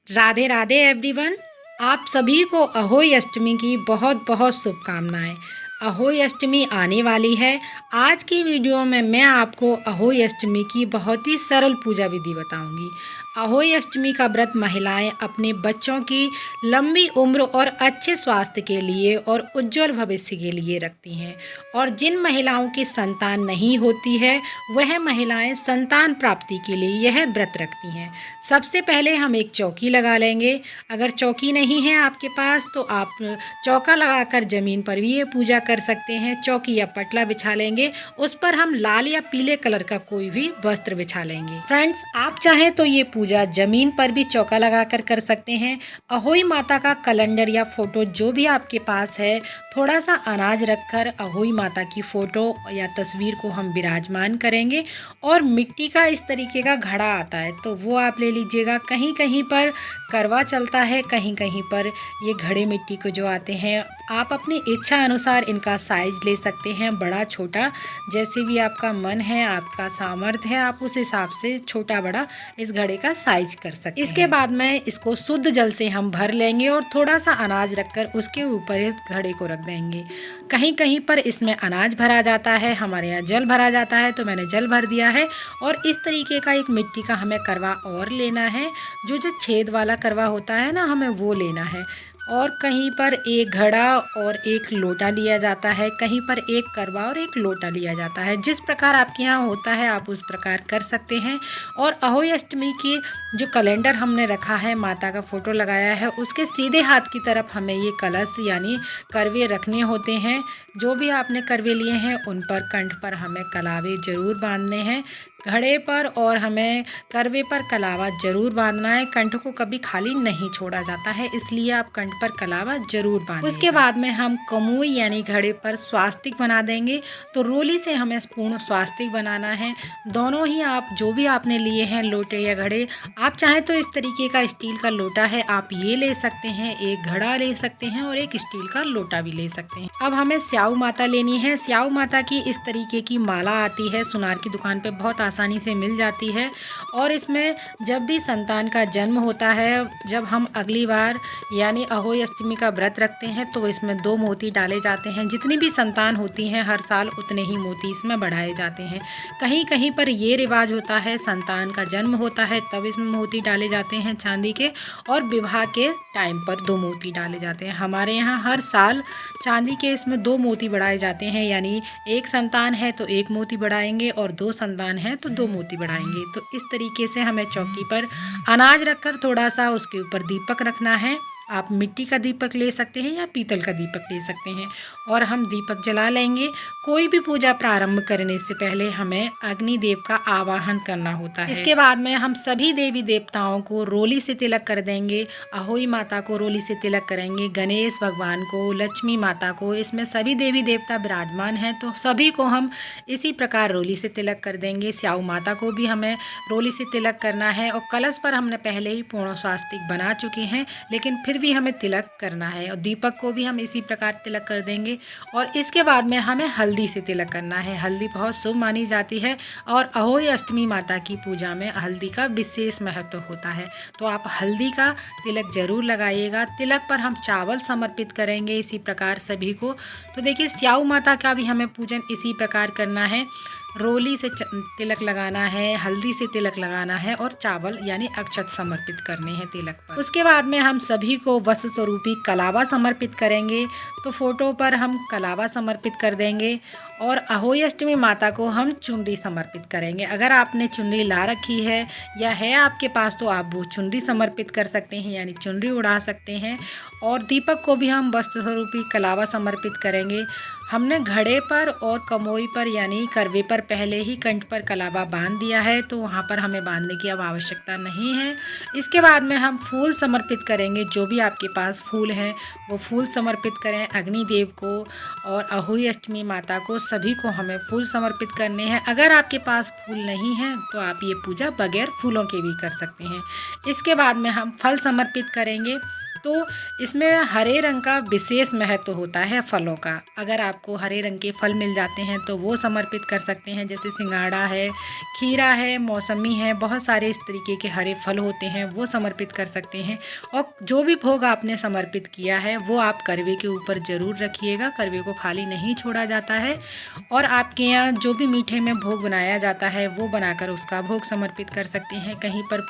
Radhe Radhe everyone. आप सभी को अहोई अष्टमी की बहुत बहुत शुभकामनाएं। अहोई अष्टमी आने वाली है। आज की वीडियो में मैं आपको अहोई अष्टमी की बहुत ही सरल पूजा विधि बताऊंगी। अहोई अष्टमी का व्रत महिलाएं अपने बच्चों की लंबी उम्र और अच्छे स्वास्थ्य के लिए और उज्जवल भविष्य के लिए रखती हैं। और जिन महिलाओं की संतान नहीं होती है वह महिलाएं संतान प्राप्ति के लिए यह व्रत रखती हैं। सबसे पहले हम एक चौकी लगा लेंगे। अगर चौकी नहीं है आपके पास तो आप चौका लगाकर ज़मीन पर भी ये पूजा कर सकते हैं। चौकी या पटला बिछा लेंगे, उस पर हम लाल या पीले कलर का कोई भी वस्त्र बिछा लेंगे। फ्रेंड्स, आप चाहें तो ये पूजा ज़मीन पर भी चौका लगाकर कर सकते हैं। अहोई माता का कैलेंडर या फोटो जो भी आपके पास है, थोड़ा सा अनाज रखकर अहोई माता की फ़ोटो या तस्वीर को हम विराजमान करेंगे। और मिट्टी का इस तरीके का घड़ा आता है तो वो आप ले लीजिएगा। कहीं कहीं पर करवा चलता है, कहीं कहीं पर ये घड़े मिट्टी के जो आते हैं, आप अपनी इच्छा अनुसार इनका साइज़ ले सकते हैं, बड़ा छोटा, जैसे भी आपका मन है, आपका सामर्थ्य है, आप उस हिसाब से छोटा बड़ा इस घड़े का साइज कर सकते हैं। इसके बाद में इसको शुद्ध जल से हम भर लेंगे और थोड़ा सा अनाज रखकर उसके ऊपर इस घड़े को रख देंगे। कहीं कहीं पर इसमें अनाज भरा जाता है, हमारे यहाँ जल भरा जाता है, तो मैंने जल भर दिया है। और इस तरीके का एक मिट्टी का हमें करवा और लेना है, जो छेद वाला करवा होता है ना, हमें वो लेना है। और कहीं पर एक घड़ा और एक लोटा लिया जाता है, कहीं पर एक करवा और एक लोटा लिया जाता है। जिस प्रकार आपके यहाँ होता है आप उस प्रकार कर सकते हैं। और अहोई अष्टमी की जो कैलेंडर हमने रखा है, माता का फोटो लगाया है, उसके सीधे हाथ की तरफ हमें ये कलश यानी करवे रखने होते हैं। जो भी आपने करवे लिए हैं उन पर कंठ पर हमें कलावे ज़रूर बांधने हैं, घड़े पर और हमें करवे पर कलावा ज़रूर बांधना है। कंठ को कभी खाली नहीं छोड़ा जाता है, इसलिए आप कंठ पर कलावा ज़रूर बांधें। उसके बाद में हम कमोई यानी घड़े पर स्वास्तिक बना देंगे। तो रोली से हमें पूर्ण स्वास्तिक बनाना है। दोनों ही आप जो भी आपने लिए हैं लोटे या घड़े, आप चाहें तो इस तरीके का स्टील का लोटा है आप ये ले सकते हैं, एक घड़ा ले सकते हैं और एक स्टील का लोटा भी ले सकते हैं। अब हमें स्याऊ माता लेनी है। स्याऊ माता की इस तरीके की माला आती है, सुनार की दुकान पे बहुत आसानी से मिल जाती है। और इसमें जब भी संतान का जन्म होता है, जब हम अगली बार यानी अहोई अष्टमी का व्रत रखते हैं, तो इसमें 2 मोती डाले जाते हैं। जितनी भी संतान होती हैं हर साल उतने ही मोती इसमें बढ़ाए जाते हैं। कहीं कहीं पर ये रिवाज होता है, संतान का जन्म होता है तब इसमें मोती डाले जाते हैं चांदी के, और विवाह के टाइम पर 2 मोती डाले जाते हैं। हमारे यहाँ हर साल चांदी के इसमें 2 मोती बढ़ाए जाते हैं, यानी एक संतान है तो 1 मोती बढ़ाएंगे और 2 संतान है तो 2 मोती बढ़ाएंगे। तो इस तरीके से हमें चौकी पर अनाज रखकर थोड़ा सा उसके ऊपर दीपक रखना है। आप मिट्टी का दीपक ले सकते हैं या पीतल का दीपक ले सकते हैं, और हम दीपक जला लेंगे। कोई भी पूजा प्रारंभ करने से पहले हमें अग्निदेव का आवाहन करना होता है। इसके बाद में हम सभी देवी देवताओं को रोली से तिलक कर देंगे। अहोई माता को रोली से तिलक करेंगे, गणेश भगवान को, लक्ष्मी माता को, इसमें सभी देवी देवता विराजमान हैं तो सभी को हम इसी प्रकार रोली से तिलक कर देंगे। स्याऊ माता को भी हमें रोली से तिलक करना है। और कलश पर हमने पहले ही पूर्ण स्वास्तिक बना चुके हैं, लेकिन फिर भी हमें तिलक करना है। और दीपक को भी हम इसी प्रकार तिलक कर देंगे। और इसके बाद में हमें हल्दी से तिलक करना है। हल्दी बहुत शुभ मानी जाती है और अहोई अष्टमी माता की पूजा में हल्दी का विशेष महत्व होता है, तो आप हल्दी का तिलक जरूर लगाइएगा। तिलक पर हम चावल समर्पित करेंगे इसी प्रकार सभी को। तो देखिए, स्याऊ माता का भी हमें पूजन इसी प्रकार करना है। रोली से तिलक लगाना है, हल्दी से तिलक लगाना है और चावल यानी अक्षत समर्पित करने हैं तिलक पर। उसके बाद में हम सभी को वस्त्र स्वरूपी कलावा समर्पित करेंगे। तो फोटो पर हम कलावा समर्पित कर देंगे और अहोई अष्टमी माता को हम चुनरी समर्पित करेंगे। अगर आपने चुनरी ला रखी है या है आपके पास तो आप वो चुनरी समर्पित कर सकते हैं, यानी चुनरी उड़ा सकते हैं। और दीपक को भी हम वस्त्र स्वरूपी कलावा समर्पित करेंगे। हमने घड़े पर और कमोई पर यानी करवे पर पहले ही कंठ पर कलावा बांध दिया है, तो वहाँ पर हमें बांधने की अब आवश्यकता नहीं है। इसके बाद में हम फूल समर्पित करेंगे। जो भी आपके पास फूल हैं वो फूल समर्पित करें अग्निदेव को और अहोई अष्टमी माता को, सभी को हमें फूल समर्पित करने हैं। अगर आपके पास फूल नहीं हैं तो आप ये पूजा बगैर फूलों के भी कर सकते हैं। इसके बाद में हम फल समर्पित करेंगे। तो इसमें हरे रंग का विशेष महत्व होता है फलों का। अगर आपको हरे रंग के फल मिल जाते हैं तो वो समर्पित कर सकते हैं, जैसे सिंघाड़ा है, खीरा है, मौसमी है, बहुत सारे इस तरीके के हरे फल होते हैं, वो समर्पित कर सकते हैं। और जो भी भोग आपने समर्पित किया है वो आप करवे के ऊपर ज़रूर रखिएगा, करवे को खाली नहीं छोड़ा जाता है। और आपके यहाँ जो भी मीठे में भोग बनाया जाता है वो बनाकर उसका भोग समर्पित कर सकते हैं। कहीं पर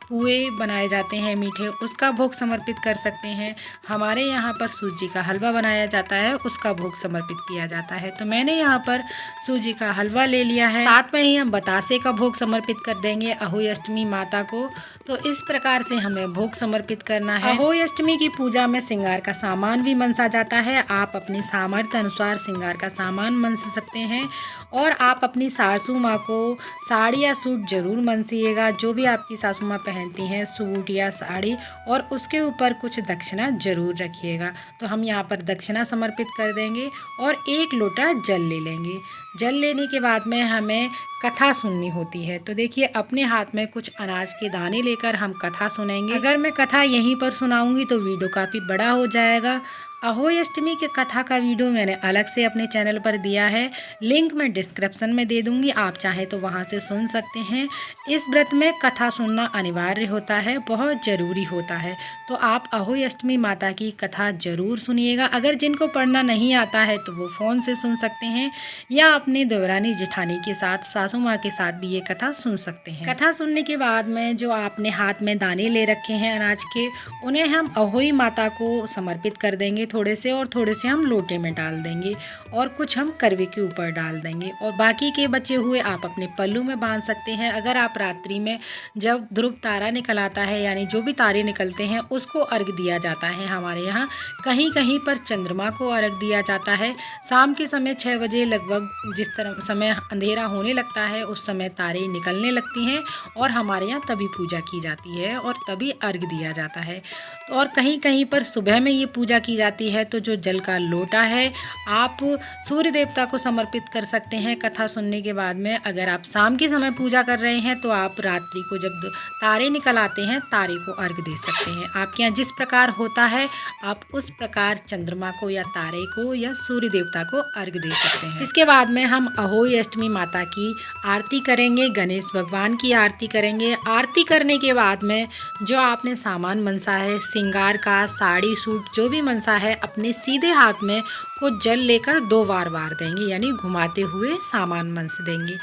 पुए बनाए जाते हैं मीठे, उसका भोग समर्पित कर सकते हैं। हमारे यहाँ पर सूजी का हलवा बनाया जाता है, उसका भोग समर्पित किया जाता है। तो मैंने यहाँ पर सूजी का हलवा ले लिया है, साथ में ही हम बतासे का भोग समर्पित कर देंगे अहोई अष्टमी माता को। तो इस प्रकार से हमें भोग समर्पित करना है। अहोई अष्टमी की पूजा में श्रृंगार का सामान भी मनसा जाता है। आप अपने सामर्थ्य अनुसार श्रृंगार का सामान मनस सकते हैं। और आप अपनी सासू माँ को साड़ी या सूट जरूर मनसिएगा, जो भी आपकी सासू माँ पहनती हैं सूट या साड़ी, और उसके ऊपर कुछ दक्षिणा जरूर रखिएगा। तो हम यहाँ पर दक्षिणा समर्पित कर देंगे और 1 लोटा जल ले लेंगे। जल लेने के बाद में हमें कथा सुननी होती है। तो देखिए, अपने हाथ में कुछ अनाज के दाने लेकर हम कथा सुनेंगे। अगर मैं कथा यहीं पर सुनाऊंगी तो वीडियो काफ़ी बड़ा हो जाएगा। अहोई अष्टमी के कथा का वीडियो मैंने अलग से अपने चैनल पर दिया है, लिंक मैं डिस्क्रिप्शन में दे दूंगी, आप चाहें तो वहां से सुन सकते हैं। इस व्रत में कथा सुनना अनिवार्य होता है, बहुत ज़रूरी होता है। तो आप अहोई अष्टमी माता की कथा ज़रूर सुनिएगा। अगर जिनको पढ़ना नहीं आता है तो वो फ़ोन से सुन सकते हैं, या अपनी देवरानी जेठानी के साथ, सासू माँ के साथ भी ये कथा सुन सकते हैं। कथा सुनने के बाद में जो आपने हाथ में दाने ले रखे हैं अनाज के, उन्हें हम अहोई माता को समर्पित कर देंगे थोड़े से, और थोड़े से हम लोटे में डाल देंगे और कुछ हम करवे के ऊपर डाल देंगे। और बाकी के बचे हुए आप अपने पल्लू में बांध सकते हैं। अगर आप रात्रि में जब ध्रुव तारा निकल आता है, यानी जो भी तारे निकलते हैं, उसको अर्घ दिया जाता है। हमारे यहाँ कहीं कहीं पर चंद्रमा को अर्घ दिया जाता है। शाम के समय 6 बजे लगभग, जिस तरह समय अंधेरा होने लगता है उस समय तारे निकलने लगती हैं, और हमारे यहाँ तभी पूजा की जाती है और तभी अर्घ दिया जाता है। और कहीं कहीं पर सुबह में ये पूजा की जाती है। तो जो जल का लोटा है आप सूर्य देवता को समर्पित कर सकते हैं कथा सुनने के बाद में। अगर आप शाम के समय पूजा कर रहे हैं तो आप रात्रि को जब तारे निकल आते हैं तारे को अर्घ दे सकते हैं। आपके यहाँ जिस प्रकार होता है आप उस प्रकार चंद्रमा को या तारे को या सूर्य देवता को अर्घ दे सकते हैं। इसके बाद में हम अहोई अष्टमी माता की आरती करेंगे, गणेश भगवान की आरती करेंगे। आरती करने के बाद में जो आपने सामान मनसा है, श्रृंगार का, साड़ी सूट जो भी मनसा है, अपने सीधे हाथ में कुछ जल लेकर 2 बार देंगे, यानी घुमाते हुए सामान मनस देंगे।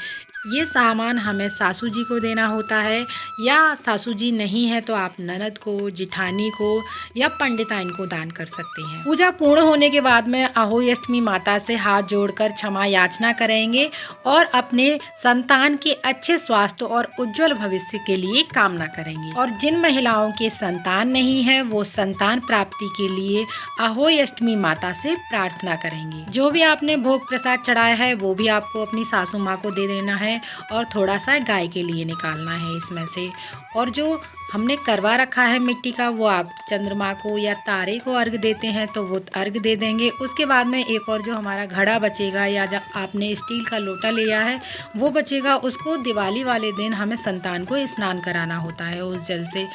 ये सामान हमें सासू जी को देना होता है, या सासू जी नहीं है तो आप ननद को, जिठानी को या पंडिताइन को दान कर सकते हैं। पूजा पूर्ण होने के बाद में अहोई अष्टमी माता से हाथ जोड़कर क्षमा याचना करेंगे और अपने संतान के अच्छे स्वास्थ्य और उज्जवल भविष्य के लिए कामना करेंगे। और जिन महिलाओं के संतान नहीं है वो संतान प्राप्ति के लिए अहोई अष्टमी माता से प्रार्थना करेंगे। जो भी आपने भोग प्रसाद चढ़ाया है वो भी आपको अपनी सासू माँ को दे देना है, और थोड़ा सा गाय के लिए निकालना है इसमें से। और जो हमने करवा रखा है मिट्टी का वो आप चंद्रमा को या तारे को अर्घ देते हैं तो वो अर्घ दे देंगे। उसके बाद में एक और जो हमारा घड़ा बचेगा या जब आपने स्टील का लोटा लिया है वो बचेगा, उसको दिवाली वाले दिन हमें संतान को स्नान कराना होता है उस जल से।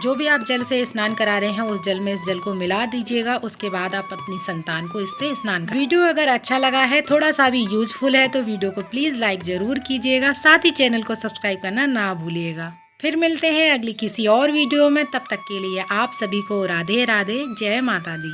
जो भी आप जल से स्नान करा रहे हैं उस जल में इस जल को मिला दीजिएगा। उसके बाद आप अपनी संतान को इससे स्नान करें। वीडियो अगर अच्छा लगा है, थोड़ा सा भी यूजफुल है, तो वीडियो को प्लीज़ लाइक ज़रूर कीजिएगा, साथ ही चैनल को सब्सक्राइब करना ना भूलिएगा। फिर मिलते हैं अगली किसी और वीडियो में, तब तक के लिए आप सभी को राधे राधे, जय माता दी।